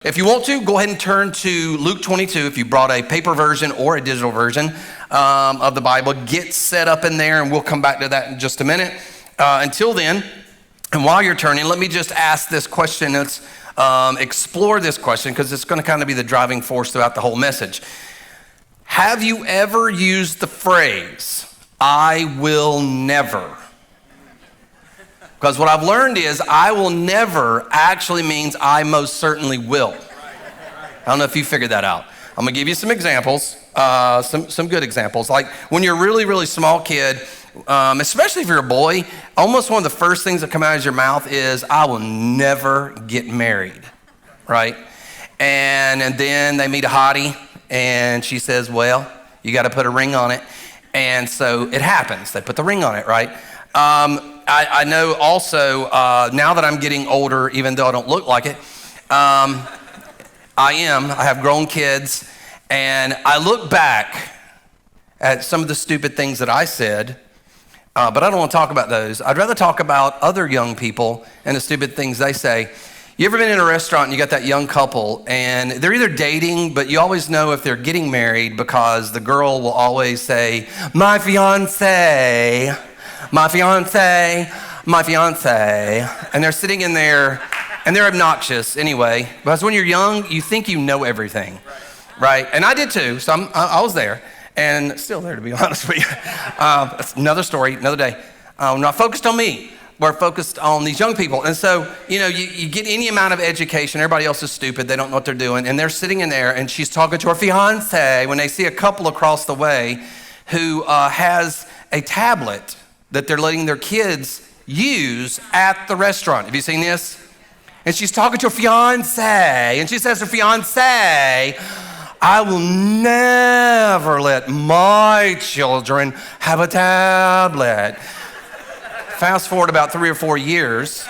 If you want to, go ahead and turn to Luke 22 if you brought a paper version or a digital version of the Bible. Get set up in there, and we'll come back to that in just a minute. Until then, and while you're turning, let me just ask this question. Let's explore this question because it's going to kind of be the driving force throughout the whole message. Have you ever used the phrase, "I will never"? Because what I've learned is I will never actually means I most certainly will. I don't know if you figured that out. I'm gonna give you some examples, some good examples. Like when you're a really, really small kid, especially if you're a boy, almost one of the first things that come out of your mouth is, "I will never get married," right? And then they meet a hottie and she says, "Well, you gotta put a ring on it." And so it happens, they put the ring on it, right? I know also, now that I'm getting older, even though I don't look like it, I have grown kids, and I look back at some of the stupid things that I said, but I don't want to talk about those. I'd rather talk about other young people and the stupid things they say. You ever been in a restaurant and you got that young couple, and they're either dating, but you always know if they're getting married because the girl will always say, "My fiance, my fiance, my fiance," and they're sitting in there, and they're obnoxious anyway, because when you're young, you think you know everything, right? And I did too, so I was there, and still there, to be honest with you. That's another story, another day. We're not focused on me. We're focused on these young people. And so, you get any amount of education, everybody else is stupid, they don't know what they're doing, and they're sitting in there, and she's talking to her fiance when they see a couple across the way who has a tablet that they're letting their kids use at the restaurant. Have you seen this? And she's talking to her fiance, and she says to her fiance, "I will never let my children have a tablet." Fast forward about 3 or 4 years,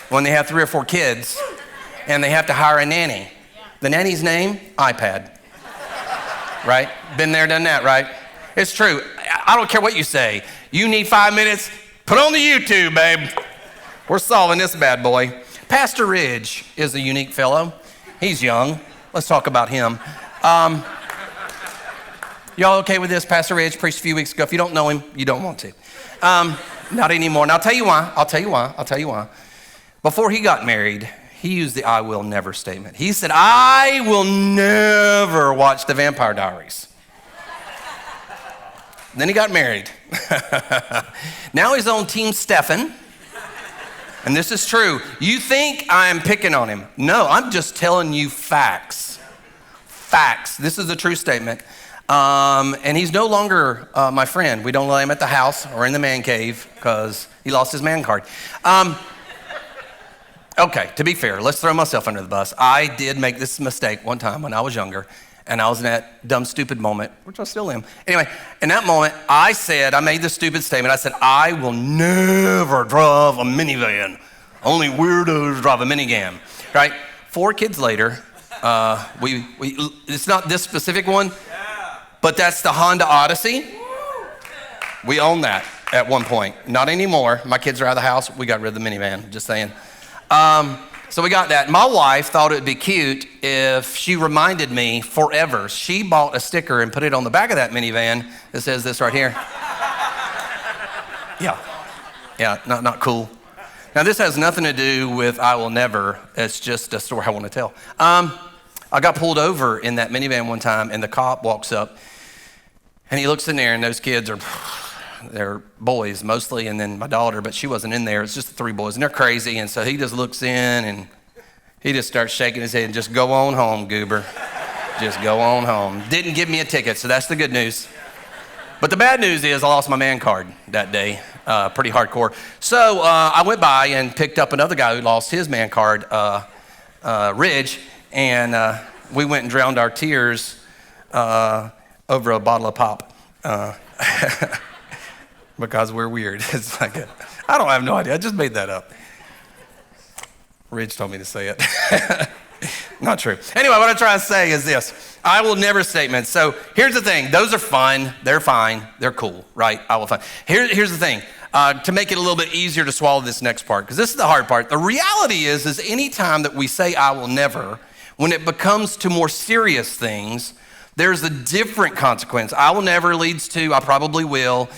when they have 3 or 4 kids, and they have to hire a nanny. The nanny's name? iPad. Right? Been there, done that, right? It's true. I don't care what you say. You need 5 minutes? Put on the YouTube, babe. We're solving this bad boy. Pastor Ridge is a unique fellow. He's young. Let's talk about him. Y'all okay with this? Pastor Ridge preached a few weeks ago. If you don't know him, you don't want to. Not anymore. And I'll tell you why. Before he got married, he used the "I will never" statement. He said, "I will never watch the Vampire Diaries." Then he got married. Now he's on Team Stephen. And this is true. You think I'm picking on him. No, I'm just telling you facts. Facts. This is a true statement. And he's no longer my friend. We don't let him at the house or in the man cave because he lost his man card. Okay, to be fair, let's throw myself under the bus. I did make this mistake one time when I was younger. And I was in that dumb, stupid moment, which I still am. Anyway, in that moment, I made this stupid statement. I said, "I will never drive a minivan. Only weirdos drive a minivan," right? 4 kids later, it's not this specific one, but that's the Honda Odyssey. We own that at one point. Not anymore. My kids are out of the house. We got rid of the minivan, just saying. So we got that. My wife thought it would be cute if she reminded me forever. She bought a sticker and put it on the back of that minivan that says this right here. Yeah, not cool. Now this has nothing to do with "I will never." It's just a story I want to tell. I got pulled over in that minivan one time, and the cop walks up, and he looks in there, and those kids they're boys mostly, and then my daughter, but she wasn't in there. It's just the 3 boys, and they're crazy. And so he just looks in, and he just starts shaking his head and just, "Go on home, goober. Just go on home." Didn't give me a ticket, so that's the good news. But the bad news is I lost my man card that day, pretty hardcore. So I went by and picked up another guy who lost his man card, Ridge, and we went and drowned our tears over a bottle of pop. Because we're weird. It's like, I have no idea. I just made that up. Ridge told me to say it. Not true. Anyway, what I'm trying to say is this. "I will never" statements. So here's the thing. Those are fun. They're fine. They're cool, right? I will fine. Here's the thing. to make it a little bit easier to swallow this next part, because this is the hard part. The reality is any time that we say I will never, when it becomes to more serious things, there's a different consequence. I will never leads to I probably will.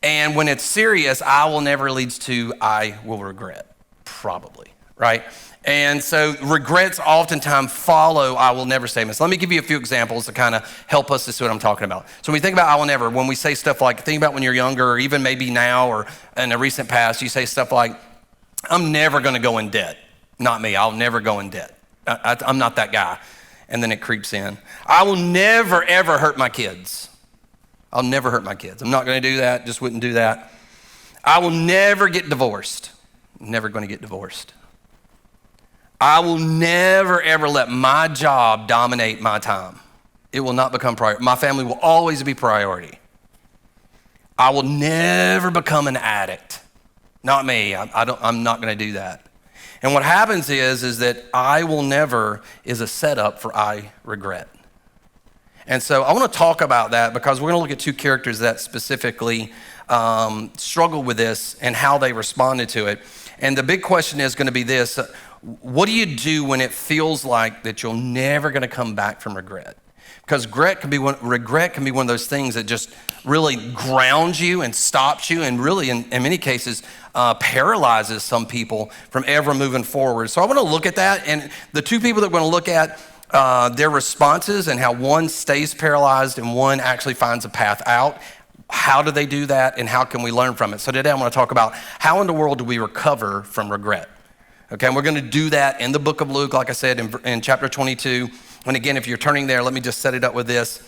And when it's serious, I will never leads to I will regret, probably, right? And so regrets oftentimes follow I will never statements. Let me give you a few examples to kind of help us to see what I'm talking about. So when we think about I will never, when we say stuff like, think about when you're younger, or even maybe now or in a recent past, you say stuff like, I'm never going to go in debt. Not me, I'll never go in debt. I'm not that guy. And then it creeps in. I will never, ever hurt my kids. I'll never hurt my kids. I'm not going to do that, just wouldn't do that. I will never get divorced. I'm never going to get divorced. I will never, ever let my job dominate my time. It will not become priority. My family will always be priority. I will never become an addict. Not me. I'm not going to do that. And what happens is that I will never is a setup for I regret. And so I want to talk about that because we're going to look at two characters that specifically struggled with this and how they responded to it. And the big question is going to be this: what do you do when it feels like that you're never going to come back from regret? Because regret can be one of those things that just really grounds you and stops you, and really in many cases paralyzes some people from ever moving forward. So I want to look at that, and the two people that we're going to look at their responses and how one stays paralyzed and one actually finds a path out. How do they do that, and how can we learn from it? So today I want to talk about how in the world do we recover from regret. Okay, and we're going to do that in the book of Luke, like I said, in chapter 22. And again, if you're turning there, let me just set it up with this.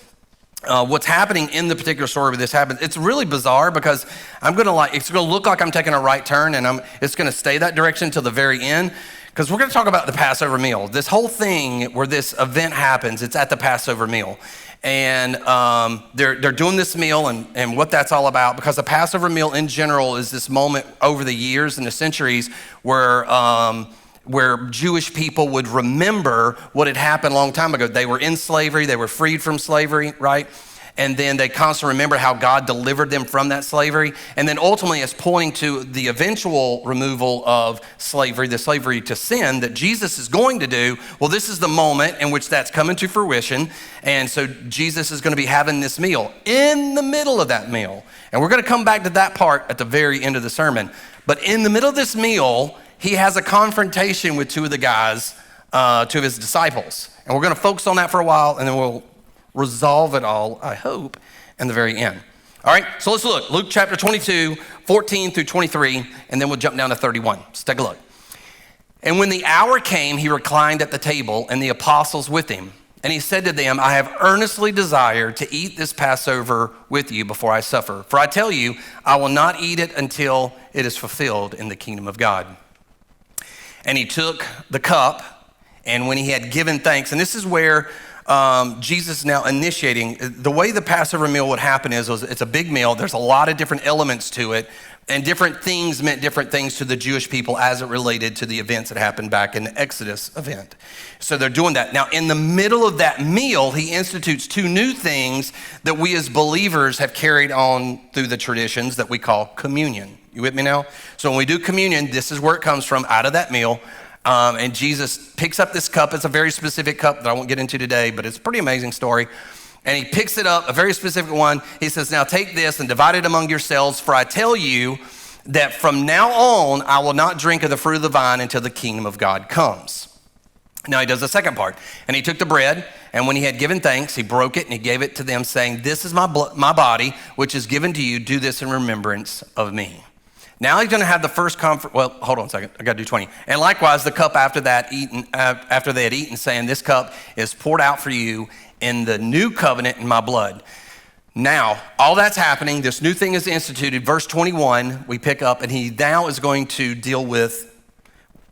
What's happening in the particular story where this happens, it's really bizarre because it's going to look like I'm taking a right turn, and it's going to stay that direction until the very end, because we're going to talk about the Passover meal. This whole thing where this event happens, it's at the Passover meal. And they're doing this meal and what that's all about, because the Passover meal in general is this moment over the years and the centuries where Jewish people would remember what had happened a long time ago. They were in slavery, they were freed from slavery, right? And then they constantly remember how God delivered them from that slavery. And then ultimately it's pointing to the eventual removal of slavery, the slavery to sin that Jesus is going to do. Well, this is the moment in which that's coming to fruition. And so Jesus is going to be having this meal in the middle of that meal. And we're going to come back to that part at the very end of the sermon. But in the middle of this meal, he has a confrontation with two of the guys, two of his disciples. And we're going to focus on that for a while, and then we'll resolve it all, I hope, in the very end. All right, so let's look. Luke chapter 22, 14 through 23, and then we'll jump down to 31. Let's take a look. And when the hour came, he reclined at the table, and the apostles with him. And he said to them, I have earnestly desired to eat this Passover with you before I suffer. For I tell you, I will not eat it until it is fulfilled in the kingdom of God. And he took the cup, and when he had given thanks, and this is where Jesus now initiating, the way the Passover meal would happen is it's a big meal. There's a lot of different elements to it, and different things meant different things to the Jewish people as it related to the events that happened back in the Exodus event. So they're doing that. Now, in the middle of that meal, he institutes two new things that we as believers have carried on through the traditions that we call communion. You with me now? So when we do communion, this is where it comes from, out of that meal. And Jesus picks up this cup. It's a very specific cup that I won't get into today, but it's a pretty amazing story. And he picks it up, a very specific one. He says, now take this and divide it among yourselves, for I tell you that from now on, I will not drink of the fruit of the vine until the kingdom of God comes. Now he does the second part. And he took the bread, and when he had given thanks, he broke it and he gave it to them, saying, this is my body, which is given to you. Do this in remembrance of me. Now he's going to have the first well, hold on a second. I got to do 20. And likewise, the cup after that, after they had eaten, saying, this cup is poured out for you in the new covenant in my blood. Now, all that's happening. This new thing is instituted. Verse 21, we pick up, and he now is going to deal with,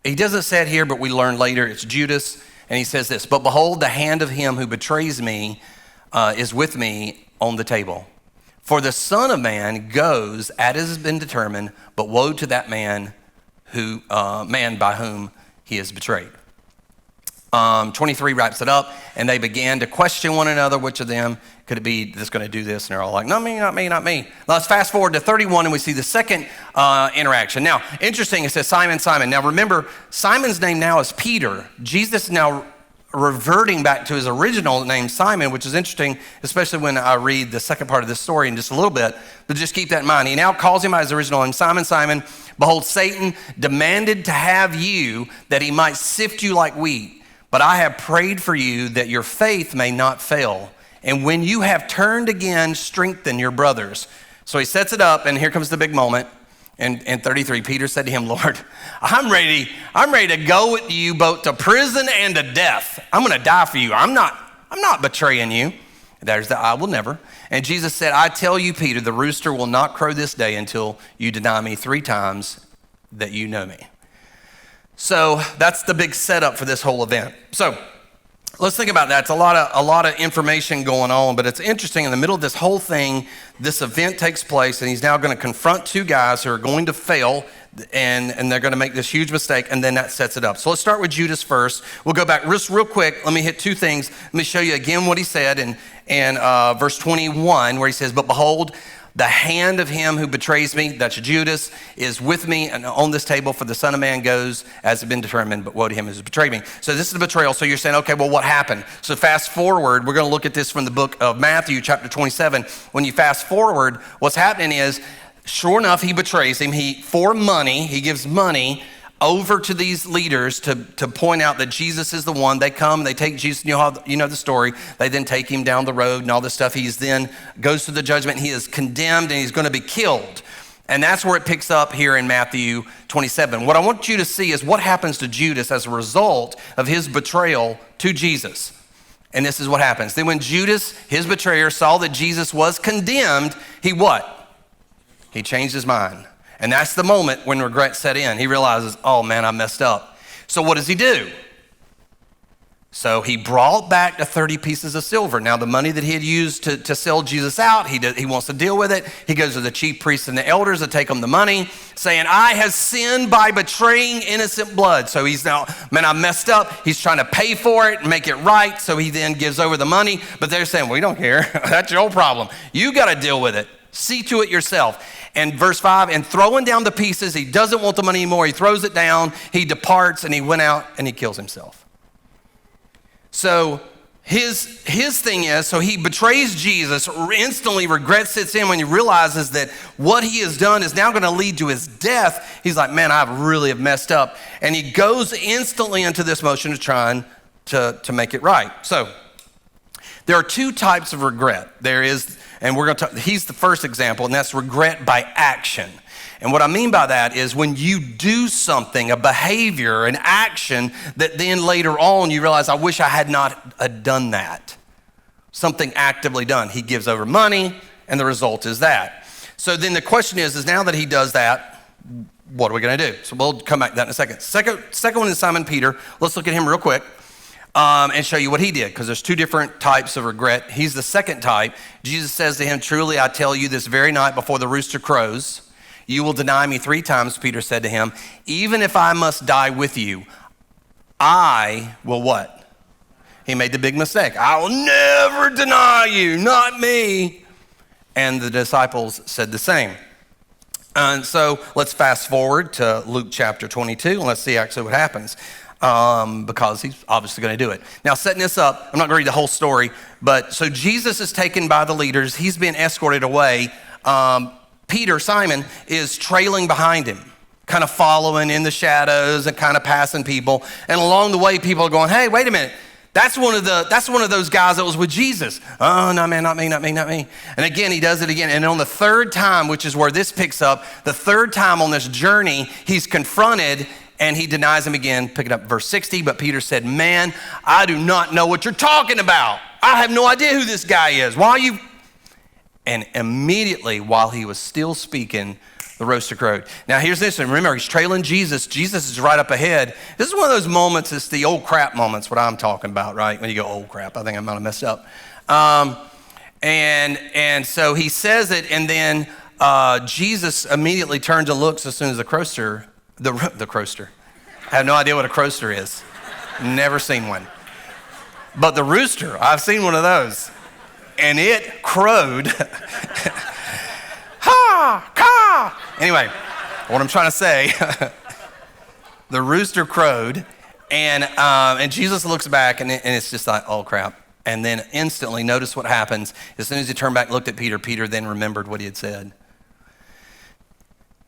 he doesn't say it here, but we learn later, it's Judas. And he says this, but behold, the hand of him who betrays me is with me on the table. For the Son of Man goes as has been determined, but woe to that man by whom he is betrayed. 23 wraps it up, and they began to question one another, which of them could it be that's going to do this? And they're all like, not me, not me, not me. Let's fast forward to 31, and we see the second interaction. Now, interesting, it says Simon, Simon. Now, remember, Simon's name now is Peter. Jesus is now reverting back to his original name, Simon, which is interesting, especially when I read the second part of this story in just a little bit. But just keep that in mind. He now calls him by his original name, Simon, Simon. Behold, Satan demanded to have you that he might sift you like wheat. But I have prayed for you that your faith may not fail. And when you have turned again, strengthen your brothers. So he sets it up, and here comes the big moment. And in 33, Peter said to him, Lord, I'm ready to go with you both to prison and to death. I'm going to die for you. I'm not betraying you. There's the I will never. And Jesus said, I tell you, Peter, the rooster will not crow this day until you deny me 3 times that you know me. So that's the big setup for this whole event. So let's think about that. It's a lot of information going on, but it's interesting. In the middle of this whole thing, this event takes place, and he's now going to confront 2 guys who are going to fail, and they're going to make this huge mistake, and then that sets it up. So let's start with Judas first. We'll go back just real quick. Let me hit 2 things. Let me show you again what he said in verse 21, where he says, but behold, the hand of him who betrays me, that's Judas, is with me and on this table, for the Son of Man goes as has been determined, but woe to him who has betrayed me. So this is the betrayal. So you're saying, okay, well, what happened? So fast forward, we're going to look at this from the book of Matthew, chapter 27. When you fast forward, what's happening is, sure enough, he betrays him. For money, he gives money over to these leaders to point out that Jesus is the one. They come, they take Jesus, you know the story. They then take him down the road and all this stuff. He's then goes to the judgment. He is condemned and he's going to be killed. And that's where it picks up here in Matthew 27. What I want you to see is what happens to Judas as a result of his betrayal to Jesus. And this is what happens. Then when Judas, his betrayer, saw that Jesus was condemned, he what? He changed his mind. And that's the moment when regret set in. He realizes, oh man, I messed up. So what does he do? So he brought back the 30 pieces of silver. Now the money that he had used to sell Jesus out, he wants to deal with it. He goes to the chief priests and the elders to take him the money, saying, I have sinned by betraying innocent blood. So he's now, man, I messed up. He's trying to pay for it and make it right. So he then gives over the money. But they're saying, we don't care. That's your problem. You got to deal with it. See to it yourself. And verse 5, and throwing down the pieces, he doesn't want the money anymore. He throws it down, he departs, and he went out and he kills himself. So his thing is, so he betrays Jesus, instantly regret sits in when he realizes that what he has done is now going to lead to his death. He's like, man, I really have messed up. And he goes instantly into this motion of trying to make it right. So there are 2 types of regret. There is, and we're going to talk, he's the first example, and that's regret by action. And what I mean by that is when you do something, a behavior, an action, that then later on you realize, I wish I had not done that. Something actively done. He gives over money, and the result is that. So then the question is now that he does that, what are we going to do? So we'll come back to that in a second. Second one is Simon Peter. Let's look at him real quick. And show you what he did, because there's 2 different types of regret. He's the second type. Jesus says to him, truly, I tell you, this very night before the rooster crows, you will deny me 3 times, Peter said to him. Even if I must die with you, I will what? He made the big mistake. I will never deny you, not me. And the disciples said the same. And so let's fast forward to Luke chapter 22, and let's see actually what happens. Because he's obviously going to do it. Now, setting this up, I'm not going to read the whole story, but so Jesus is taken by the leaders. He's being escorted away. Peter, Simon, is trailing behind him, kind of following in the shadows and kind of passing people. And along the way, people are going, hey, wait a minute. That's one of those guys that was with Jesus. Oh, no, man, not me, not me, not me. And again, he does it again. And on the 3rd time, which is where this picks up, the 3rd time on this journey, he's confronted and he denies him again. Pick it up, verse 60. But Peter said, man, I do not know what you're talking about. I have no idea who this guy is. Why are you? And immediately, while he was still speaking, the rooster crowed. Now, here's this. And remember, he's trailing Jesus. Jesus is right up ahead. This is one of those moments, it's the old crap moments, what I'm talking about, right? When you go, old crap, I think I might have messed up. And so he says it, and then Jesus immediately turns and looks as soon as the croaster. I have no idea what a croaster is. Never seen one. But the rooster, I've seen one of those. And it crowed. Ha, ka. Anyway, what I'm trying to say, the rooster crowed, and Jesus looks back, and it's just like, oh crap. And then instantly, notice what happens. As soon as he turned back and looked at Peter, Peter then remembered what he had said.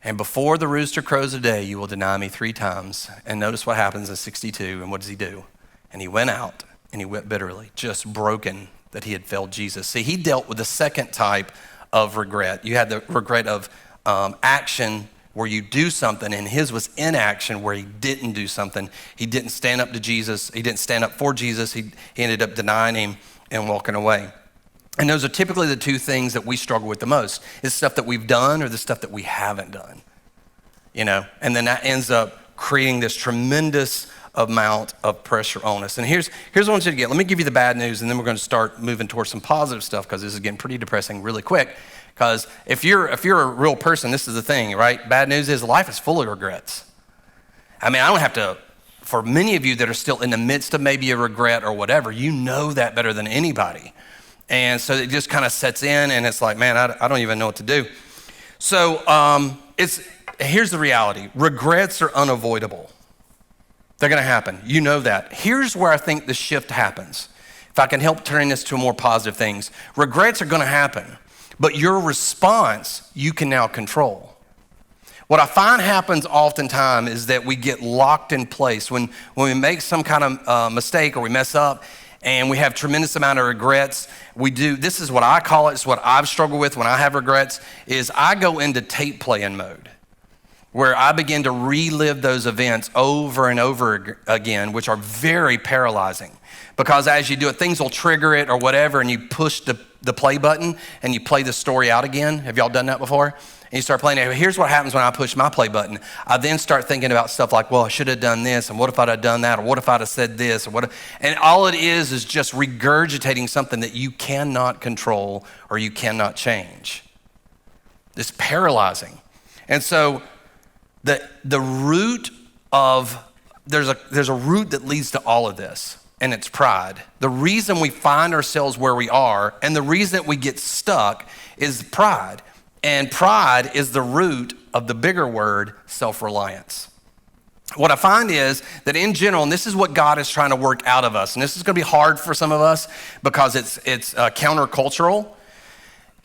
And before the rooster crows a day, you will deny me 3 times. And notice what happens in 62, and what does he do? And he went out, and he wept bitterly, just broken that he had failed Jesus. See, he dealt with the second type of regret. You had the regret of action, where you do something, and his was inaction, where he didn't do something. He didn't stand up to Jesus. He didn't stand up for Jesus. He ended up denying him and walking away. And those are typically the 2 things that we struggle with the most. Is stuff that we've done or the stuff that we haven't done, you know? And then that ends up creating this tremendous amount of pressure on us. And here's what I want you to get. Let me give you the bad news, and then we're going to start moving towards some positive stuff, because this is getting pretty depressing really quick. Because if you're a real person, this is the thing, right? Bad news is life is full of regrets. I mean, I don't have to, for many of you that are still in the midst of maybe a regret or whatever, you know that better than anybody. And so it just kind of sets in, and it's like, man, I don't even know what to do. So here's the reality. Regrets are unavoidable. They're going to happen. You know that. Here's where I think the shift happens. If I can help turn this to more positive things. Regrets are going to happen, but your response, you can now control. What I find happens oftentimes is that we get locked in place. When we make some kind of mistake or we mess up, and we have tremendous amount of regrets, this is what I call it, it's what I've struggled with when I have regrets, is I go into tape playing mode, where I begin to relive those events over and over again, which are very paralyzing. Because as you do it, things will trigger it or whatever, and you push the play button, and you play the story out again. Have y'all done that before? And you start playing it. Here's what happens when I push my play button. I then start thinking about stuff like, well, I should have done this, and what if I'd have done that, or what if I'd have said this, and all it is just regurgitating something that you cannot control or you cannot change. It's paralyzing. And so the root of, there's a root that leads to all of this, and it's pride. The reason we find ourselves where we are, and the reason that we get stuck, is pride. And pride is the root of the bigger word, self-reliance. What I find is that in general, and this is what God is trying to work out of us, and this is going to be hard for some of us because it's countercultural.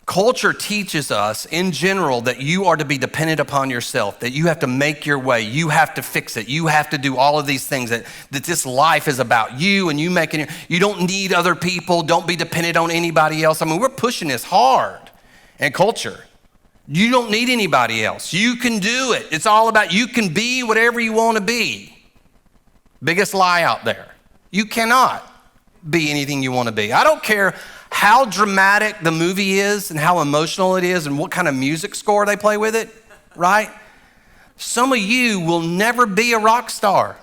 Culture teaches us in general that you are to be dependent upon yourself, that you have to make your way, you have to fix it, you have to do all of these things, that this life is about you and you making it. You don't need other people, don't be dependent on anybody else. I mean, we're pushing this hard in culture. You don't need anybody else. You can do it. It's all about you can be whatever you want to be. Biggest lie out there. You cannot be anything you want to be. I don't care how dramatic the movie is and how emotional it is and what kind of music score they play with it, right? Some of you will never be a rock star,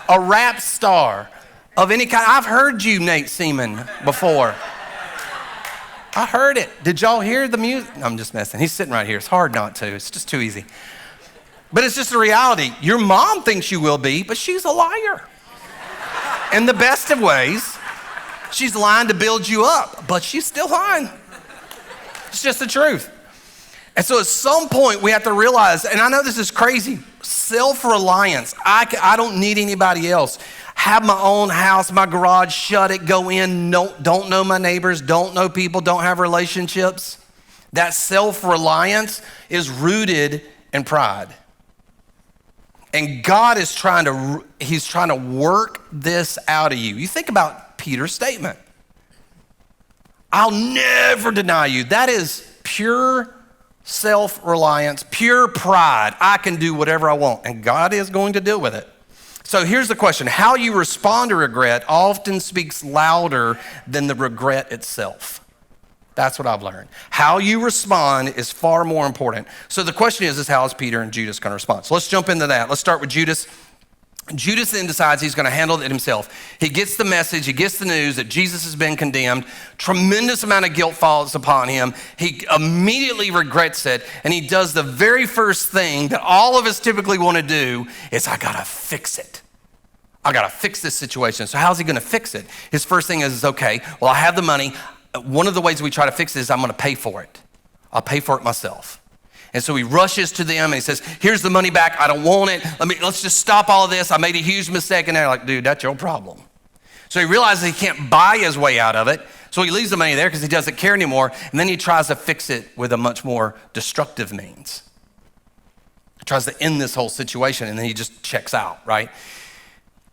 a rap star of any kind. I've heard you, Nate Seaman, before. I heard it. Did y'all hear the music? I'm just messing. He's sitting right here. It's hard not to. It's just too easy. But it's just a reality. Your mom thinks you will be, but she's a liar. In the best of ways, she's lying to build you up, but she's still lying. It's just the truth. And so at some point we have to realize, and I know this is crazy, self-reliance. I don't need anybody else. Have my own house, my garage, shut it, go in, don't know my neighbors, don't know people, don't have relationships. That self-reliance is rooted in pride. And God is trying to work this out of you. You think about Peter's statement. I'll never deny you. That is pure self-reliance, pure pride. I can do whatever I want, and God is going to deal with it. So here's the question. How you respond to regret often speaks louder than the regret itself. That's what I've learned. How you respond is far more important. So the question is how is Peter and Judas going to respond? So let's jump into that. Let's start with Judas. Judas then decides he's going to handle it himself. He gets the message, he gets the news that Jesus has been condemned. Tremendous amount of guilt falls upon him. He immediately regrets it, and he does the very first thing that all of us typically want to do is, I got to fix it. I got to fix this situation. So how's he going to fix it? His first thing is, okay, well, I have the money. One of the ways we try to fix it is I'm going to pay for it. I'll pay for it myself. And so he rushes to them and he says, here's the money back. I don't want it. Let's just stop all of this. I made a huge mistake. And they're like, dude, that's your problem. So he realizes he can't buy his way out of it. So he leaves the money there because he doesn't care anymore. And then he tries to fix it with a much more destructive means. He tries to end this whole situation and then he just checks out, right?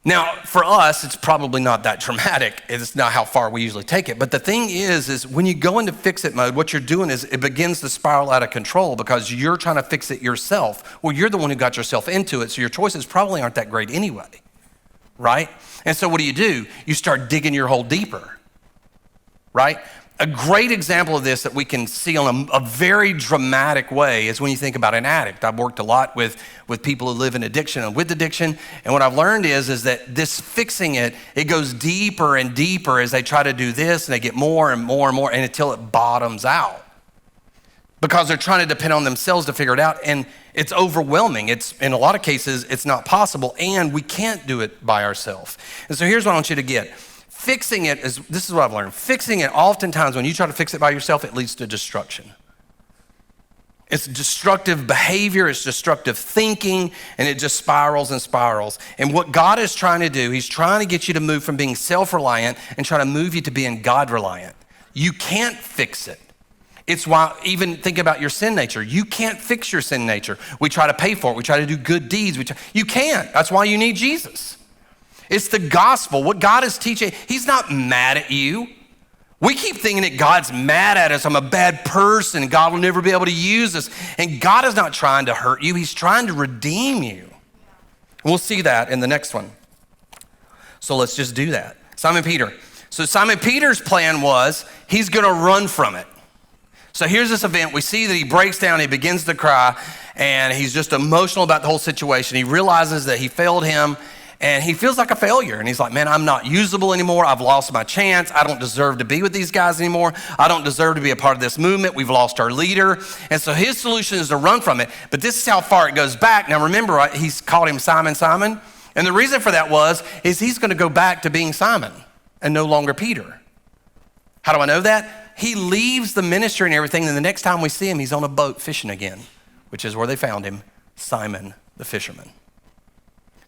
Now, for us, it's probably not that dramatic. It's not how far we usually take it. But the thing is when you go into fix-it mode, what you're doing is it begins to spiral out of control because you're trying to fix it yourself. Well, you're the one who got yourself into it, so your choices probably aren't that great anyway, right? And so what do? You start digging your hole deeper, right? A great example of this that we can see on a very dramatic way is when you think about an addict. I've worked a lot with people who live in addiction and with addiction. And what I've learned is that this fixing it goes deeper and deeper as they try to do this and they get more and more and more and until it bottoms out. Because they're trying to depend on themselves to figure it out. And it's overwhelming. It's in a lot of cases, it's not possible. And we can't do it by ourselves. And so here's what I want you to get. Fixing it this is what I've learned. Fixing it, oftentimes when you try to fix it by yourself, it leads to destruction. It's destructive behavior, it's destructive thinking, and it just spirals and spirals. And what God is trying to do, he's trying to get you to move from being self-reliant and trying to move you to being God-reliant. You can't fix it. It's why, even think about your sin nature. You can't fix your sin nature. We try to pay for it. We try to do good deeds. You can't. That's why you need Jesus. It's the gospel. What God is teaching, he's not mad at you. We keep thinking that God's mad at us. I'm a bad person. God will never be able to use us. And God is not trying to hurt you. He's trying to redeem you. We'll see that in the next one. So let's just do that. Simon Peter. So Simon Peter's plan was he's going to run from it. So here's this event. We see that he breaks down. He begins to cry. And he's just emotional about the whole situation. He realizes that he failed him. And he feels like a failure. And he's like, man, I'm not usable anymore. I've lost my chance. I don't deserve to be with these guys anymore. I don't deserve to be a part of this movement. We've lost our leader. And so his solution is to run from it. But this is how far it goes back. Now remember, he's called him Simon, Simon. And the reason for that is he's going to go back to being Simon and no longer Peter. How do I know that? He leaves the ministry and everything. And the next time we see him, he's on a boat fishing again, which is where they found him, Simon the fisherman.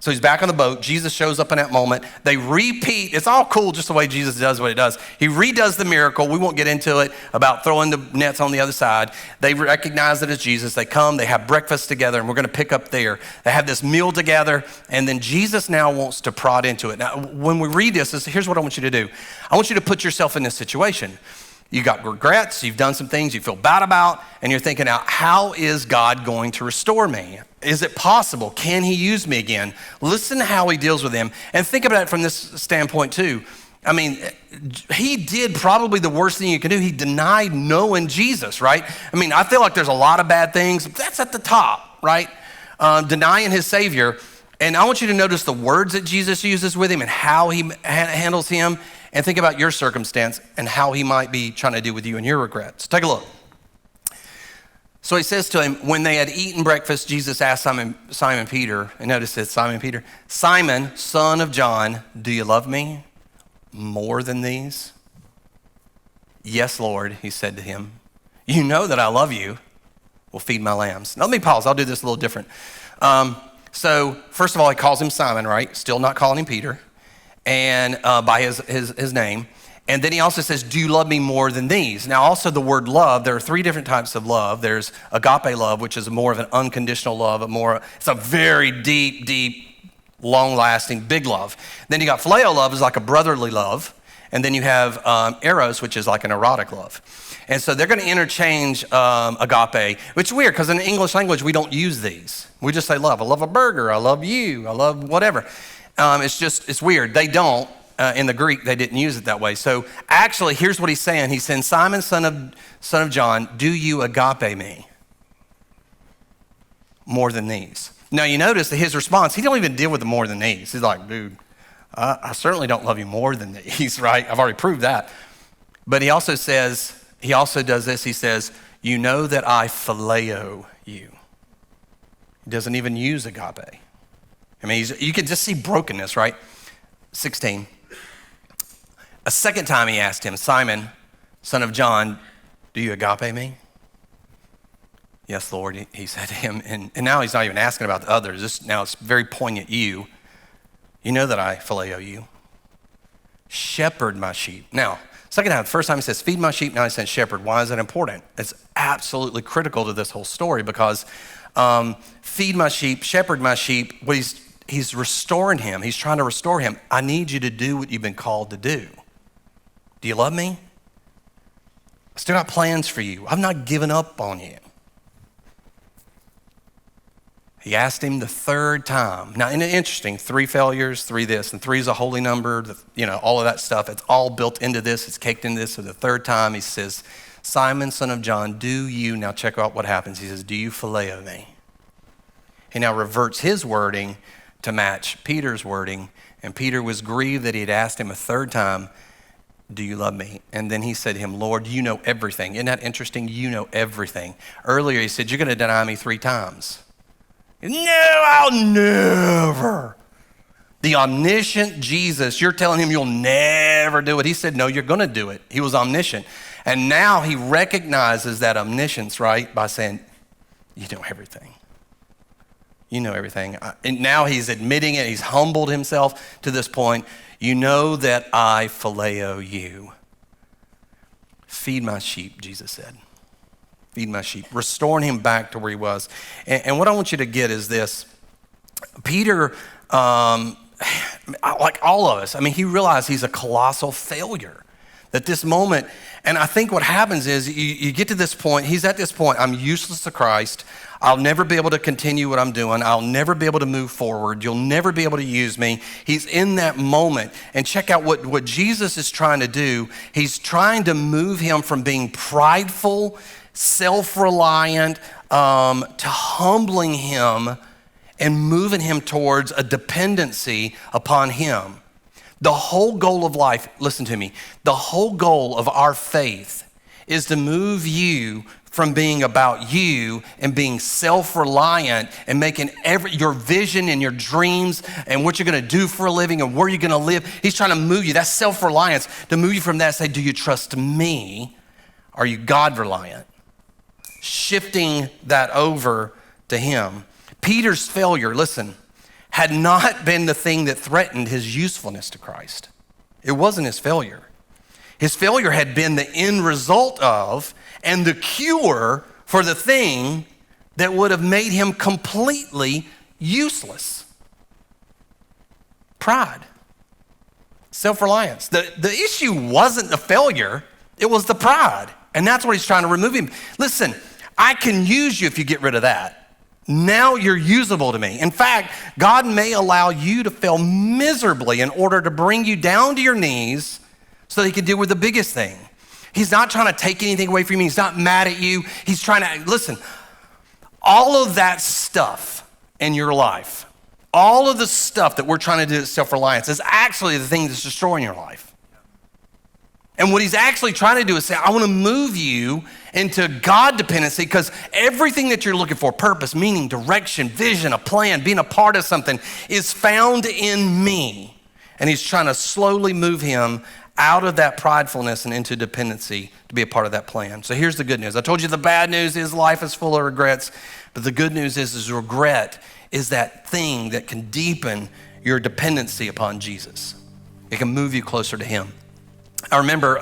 So he's back on the boat. Jesus shows up in that moment. They repeat. It's all cool just the way Jesus does what he does. He redoes the miracle. We won't get into it about throwing the nets on the other side. They recognize that it's Jesus. They come. They have breakfast together, and we're going to pick up there. They have this meal together, and then Jesus now wants to prod into it. Now, when we read this, here's what I want you to do. I want you to put yourself in this situation. You got regrets, you've done some things you feel bad about, and you're thinking out, how is God going to restore me? Is it possible? Can he use me again? Listen to how he deals with them. And think about it from this standpoint too. I mean, he did probably the worst thing you can do. He denied knowing Jesus, right? I mean, I feel like there's a lot of bad things. That's at the top, right? Denying his Savior. And I want you to notice the words that Jesus uses with him and how he handles him. And think about your circumstance and how he might be trying to deal with you and your regrets. Take a look. So he says to him, when they had eaten breakfast, Jesus asked Simon Peter, and notice it's Simon Peter, Simon, son of John, do you love me more than these? Yes, Lord, he said to him. You know that I love you. Well, feed my lambs. Now, let me pause. I'll do this a little different. So first of all, he calls him Simon, right? Still not calling him Peter. And by his name. And then he also says, do you love me more than these? Now also the word love, there are three different types of love. There's agape love, which is more of an unconditional love, it's a very deep, long-lasting, big love. Then you got phileo love, is like a brotherly love. And then you have eros, which is like an erotic love. And so they're going to interchange agape, which is weird because in the English language, we don't use these. We just say love. I love a burger. I love you. I love whatever. It's weird. They don't. In the Greek, they didn't use it that way. So actually, here's what he's saying. He's saying, Simon, son of John, do you agape me more than these? Now, you notice that his response, he don't even deal with the more than these. He's like, dude, I certainly don't love you more than these, right? I've already proved that. But he also does this. He says, you know that I phileo you. He doesn't even use agape. I mean, you can just see brokenness, right? 16. A second time he asked him, Simon, son of John, do you agape me? Yes, Lord, he said to him. And now he's not even asking about the others. Now it's very poignant. You know that I phileo you. Shepherd my sheep. Now, second time, first time he says, feed my sheep. Now he says shepherd. Why is that important? It's absolutely critical to this whole story because feed my sheep, shepherd my sheep, what he's restoring him. He's trying to restore him. I need you to do what you've been called to do. Do you love me? I still got plans for you. I've not given up on you. He asked him the third time. Now, isn't it interesting? 3 failures, 3 this, and 3 is a holy number, all of that stuff. It's all built into this. It's caked into this. So the third time he says, Simon, son of John, do you, now check out what happens. He says, do you phileo me? He now reverts his wording to match Peter's wording. And Peter was grieved that he had asked him a third time, do you love me? And then he said to him, Lord, you know everything. Isn't that interesting? You know everything. Earlier he said, you're going to deny me 3 times. No, I'll never. The omniscient Jesus, you're telling him you'll never do it. He said, no, you're going to do it. He was omniscient. And now he recognizes that omniscience, right, by saying, you know everything. You know everything. And now he's admitting it. He's humbled himself to this point. You know that I phileo you. Feed my sheep, Jesus said. Feed my sheep, restoring him back to where he was. And what I want you to get is this. Peter, like all of us, he realized he's a colossal failure. That this moment, and I think what happens is you get to this point, he's at this point, I'm useless to Christ. I'll never be able to continue what I'm doing. I'll never be able to move forward. You'll never be able to use me. He's in that moment. And check out what Jesus is trying to do. He's trying to move him from being prideful, self-reliant, to humbling him and moving him towards a dependency upon him. The whole goal of life, listen to me, the whole goal of our faith is to move you from being about you and being self-reliant and making your vision and your dreams and what you're gonna do for a living and where you're gonna live. He's trying to move you, that's self-reliance, to move you from that, say, do you trust me? Are you God-reliant? Shifting that over to him. Peter's failure, listen, had not been the thing that threatened his usefulness to Christ. It wasn't his failure. His failure had been the end result of and the cure for the thing that would have made him completely useless. Pride, self-reliance. The issue wasn't the failure, it was the pride. And that's what he's trying to remove him. Listen, I can use you if you get rid of that. Now you're usable to me. In fact, God may allow you to fail miserably in order to bring you down to your knees so that he can deal with the biggest thing. He's not trying to take anything away from you. He's not mad at you. He's trying to, listen, all of that stuff in your life, all of the stuff that we're trying to do at self-reliance is actually the thing that's destroying your life. And what he's actually trying to do is say, I want to move you into God dependency because everything that you're looking for, purpose, meaning, direction, vision, a plan, being a part of something is found in me. And he's trying to slowly move him out of that pridefulness and into dependency to be a part of that plan. So here's the good news. I told you the bad news is life is full of regrets, but the good news is regret is that thing that can deepen your dependency upon Jesus. It can move you closer to him. I remember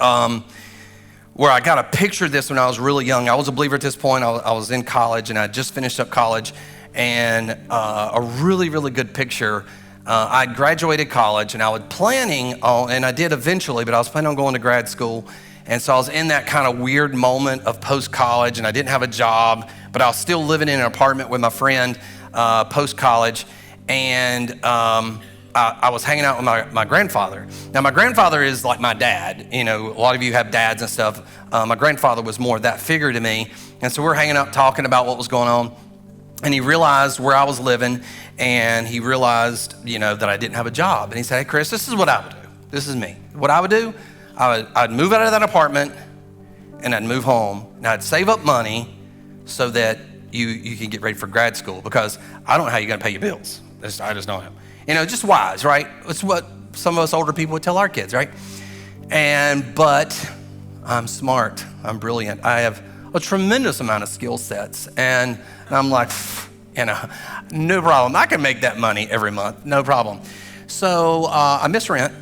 where I got a picture of this when I was really young. I was a believer at this point. I was in college and I just finished up college, and a really, really good picture. I graduated college and I was planning on, and I did eventually, but I was planning on going to grad school. And so I was in that kind of weird moment of post-college, and I didn't have a job, but I was still living in an apartment with my friend post-college. And I was hanging out with my grandfather. Now, my grandfather is like my dad. You know, a lot of you have dads and stuff. My grandfather was more that figure to me. And so we're hanging out talking about what was going on. And he realized where I was living, and he realized, that I didn't have a job. And he said, hey, Chris, this is what I would do. This is me. What I would do, I'd move out of that apartment, and I'd move home. And I'd save up money so that you can get ready for grad school, because I don't know how you're going to pay your bills. I just don't know. Just wise, right? It's what some of us older people would tell our kids, right? But I'm smart, I'm brilliant. I have a tremendous amount of skill sets. And I'm like, no problem. I can make that money every month, no problem. So I miss rent.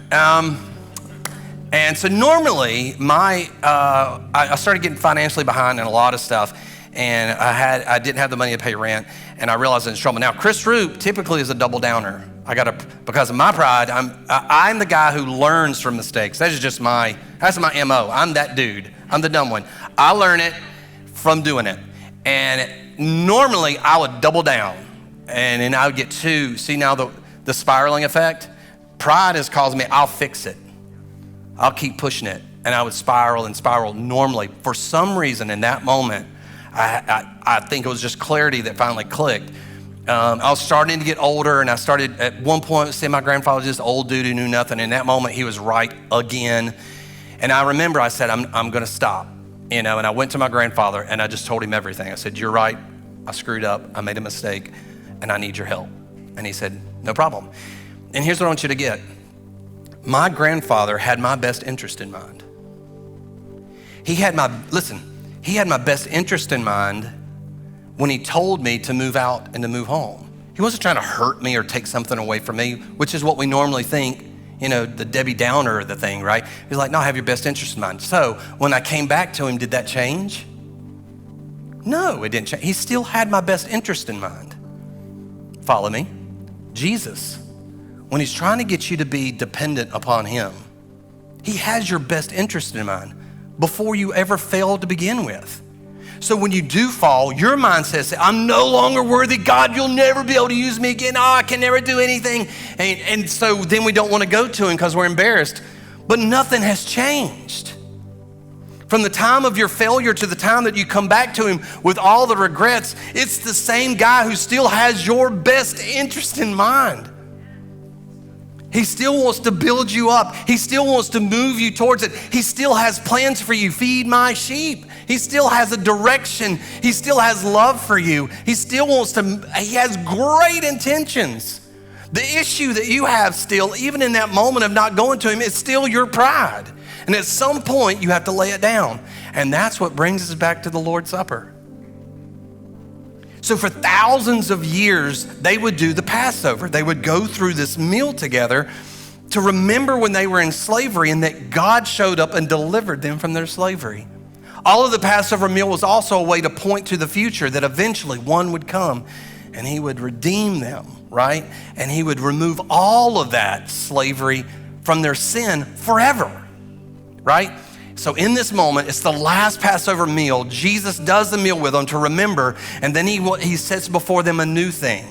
And so normally I started getting financially behind in a lot of stuff, and I didn't have the money to pay rent, and I realized I was in trouble. Now, Chris Roop typically is a double downer. Because of my pride, I'm the guy who learns from mistakes. That's my MO. I'm that dude. I'm the dumb one. I learn it from doing it. And normally I would double down, and then I would get see now the spiraling effect. Pride has caused me, I'll fix it. I'll keep pushing it. And I would spiral and spiral normally. For some reason in that moment, I think it was just clarity that finally clicked. I was starting to get older, and I started at one point saying my grandfather was just an old dude who knew nothing. In that moment, he was right again. And I remember I said, I'm going to stop, and I went to my grandfather and I just told him everything. I said, you're right. I screwed up. I made a mistake, and I need your help. And he said, no problem. And here's what I want you to get. My grandfather had my best interest in mind. He had my best interest in mind when he told me to move out and to move home. He wasn't trying to hurt me or take something away from me, which is what we normally think, the Debbie Downer of the thing, right? He's like, no, I have your best interest in mind. So when I came back to him, did that change? No, it didn't change. He still had my best interest in mind. Follow me? Jesus, when he's trying to get you to be dependent upon him, he has your best interest in mind before you ever failed to begin with. So when you do fall, your mind says, I'm no longer worthy. God, you'll never be able to use me again. Oh, I can never do anything. And so then we don't want to go to him because we're embarrassed. But nothing has changed. From the time of your failure to the time that you come back to him with all the regrets, it's the same guy who still has your best interest in mind. He still wants to build you up. He still wants to move you towards it. He still has plans for you. Feed my sheep. He still has a direction. He still has love for you. He has great intentions. The issue that you have still, even in that moment of not going to him, is still your pride. And at some point, you have to lay it down. And that's what brings us back to the Lord's Supper. So for thousands of years, they would do the Passover. They would go through this meal together to remember when they were in slavery and that God showed up and delivered them from their slavery. All of the Passover meal was also a way to point to the future, that eventually one would come and he would redeem them, right? And he would remove all of that slavery from their sin forever, right? So in this moment, it's the last Passover meal. Jesus does the meal with them to remember, and then he sets before them a new thing.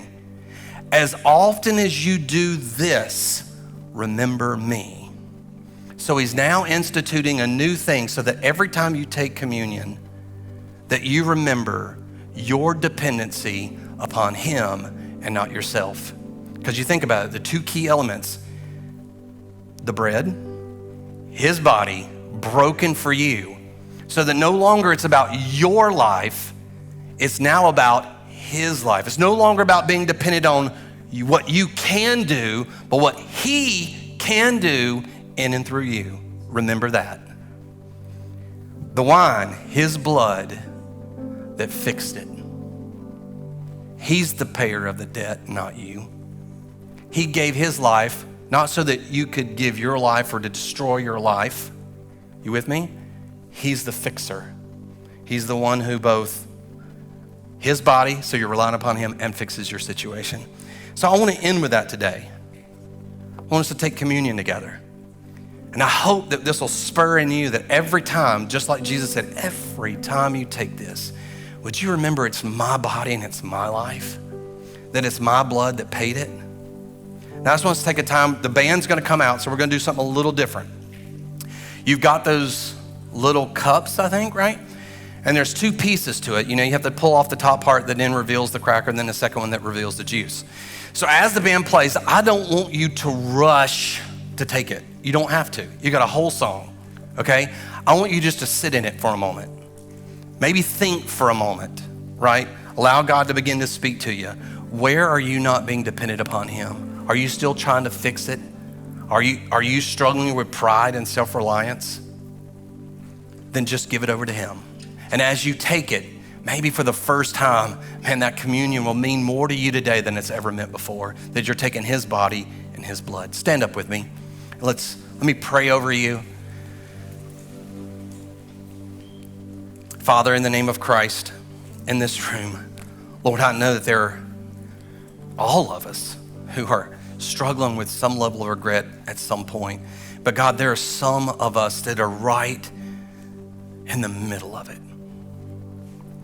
As often as you do this, remember me. So he's now instituting a new thing so that every time you take communion, that you remember your dependency upon him and not yourself. Because you think about it, the two key elements, the bread, his body, broken for you, so that no longer it's about your life, it's now about his life. It's no longer about being dependent on what you can do, but what he can do in and through you. Remember that. The wine, his blood that fixed it. He's the payer of the debt, not you. He gave his life, not so that you could give your life or to destroy your life. You with me? He's the fixer. He's the one who both his body, so you're relying upon him, and fixes your situation. So I want to end with that today. I want us to take communion together. And I hope that this will spur in you that every time, just like Jesus said, every time you take this, would you remember it's my body and it's my life? That it's my blood that paid it? Now I just want us to take a time. The band's going to come out, so we're going to do something a little different. You've got those little cups, I think, right? And there's two pieces to it. You have to pull off the top part that then reveals the cracker, and then the second one that reveals the juice. So as the band plays, I don't want you to rush to take it. You don't have to. You got a whole song, okay? I want you just to sit in it for a moment. Maybe think for a moment, right? Allow God to begin to speak to you. Where are you not being dependent upon him? Are you still trying to fix it? Are you struggling with pride and self-reliance? Then just give it over to him. And as you take it, maybe for the first time, man, that communion will mean more to you today than it's ever meant before, that you're taking his body and his blood. Stand up with me. Let me pray over you. Father, in the name of Christ, in this room, Lord, I know that there are all of us who are struggling with some level of regret at some point. But God, there are some of us that are right in the middle of it.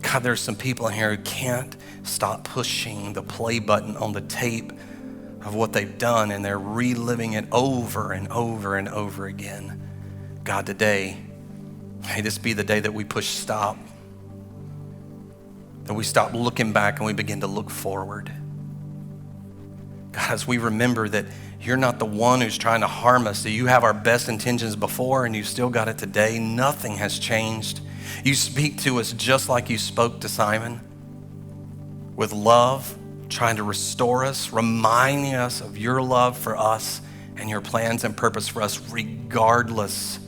God, there's some people in here who can't stop pushing the play button on the tape of what they've done, and they're reliving it over and over and over again. God, today, may this be the day that we push stop, that we stop looking back and we begin to look forward. God, as we remember that you're not the one who's trying to harm us, that you have our best intentions before and you still got it today. Nothing has changed. You speak to us just like you spoke to Simon, with love, trying to restore us, reminding us of your love for us and your plans and purpose for us, regardless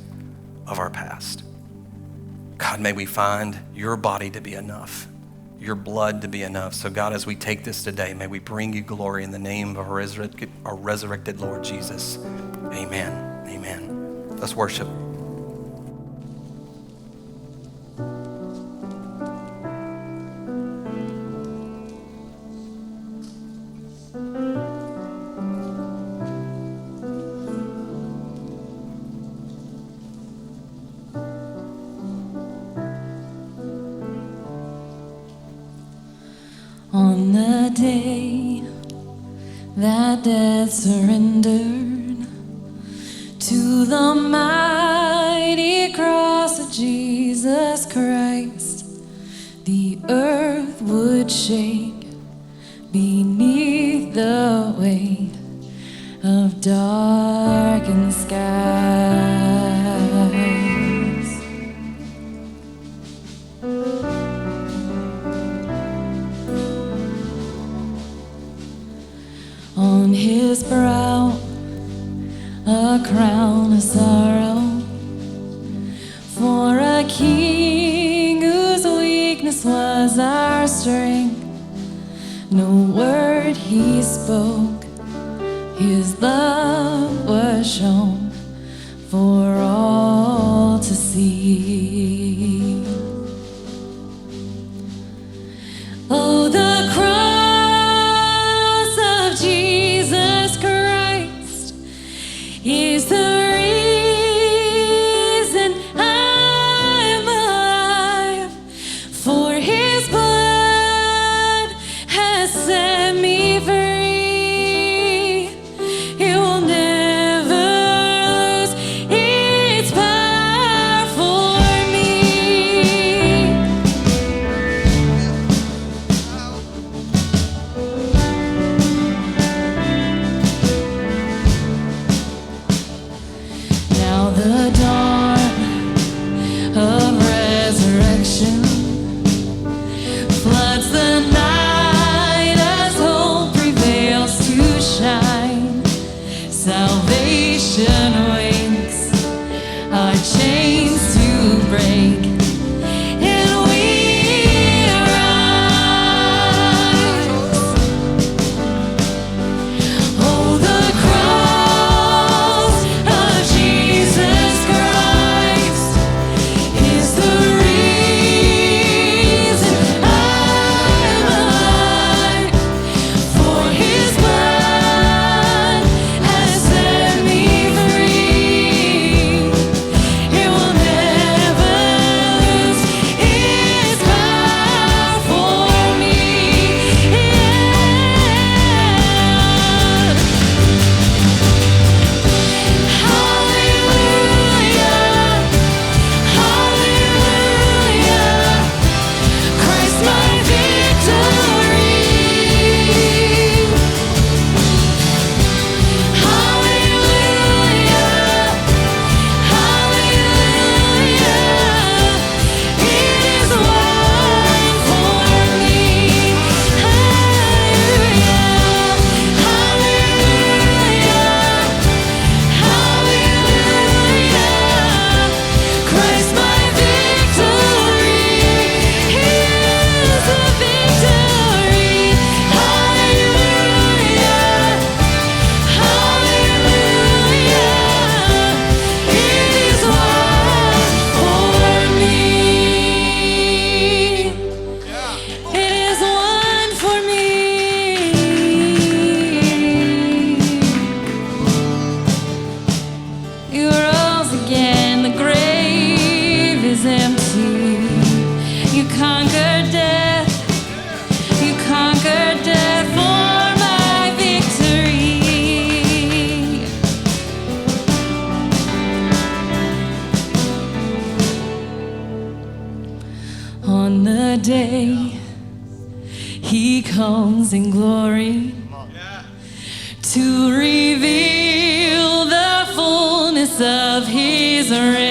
of our past. God, may we find your body to be enough, your blood to be enough. So God, as we take this today, may we bring you glory in the name of our resurrected Lord Jesus. Amen. Amen. Let's worship. On the day that death surrendered to the mighty cross of Jesus Christ, the earth would shake beneath the weight of darkened skies. On his brow, a crown of sorrow, for a king whose weakness was our strength. No word he spoke, his love was shown for all to see. Oh, the cross of Jesus Christ is the reason I'm alive, for his blood has set me free. It will never lose its power for me. Now the dawn of resurrection floods the night as hope prevails to shine. Salvation wakes, our chains to break, and we rise. Oh, the cross of Jesus Christ is the reason I'm alive, for his blood has set me free. It will day he comes in glory to reveal the fullness of his reign.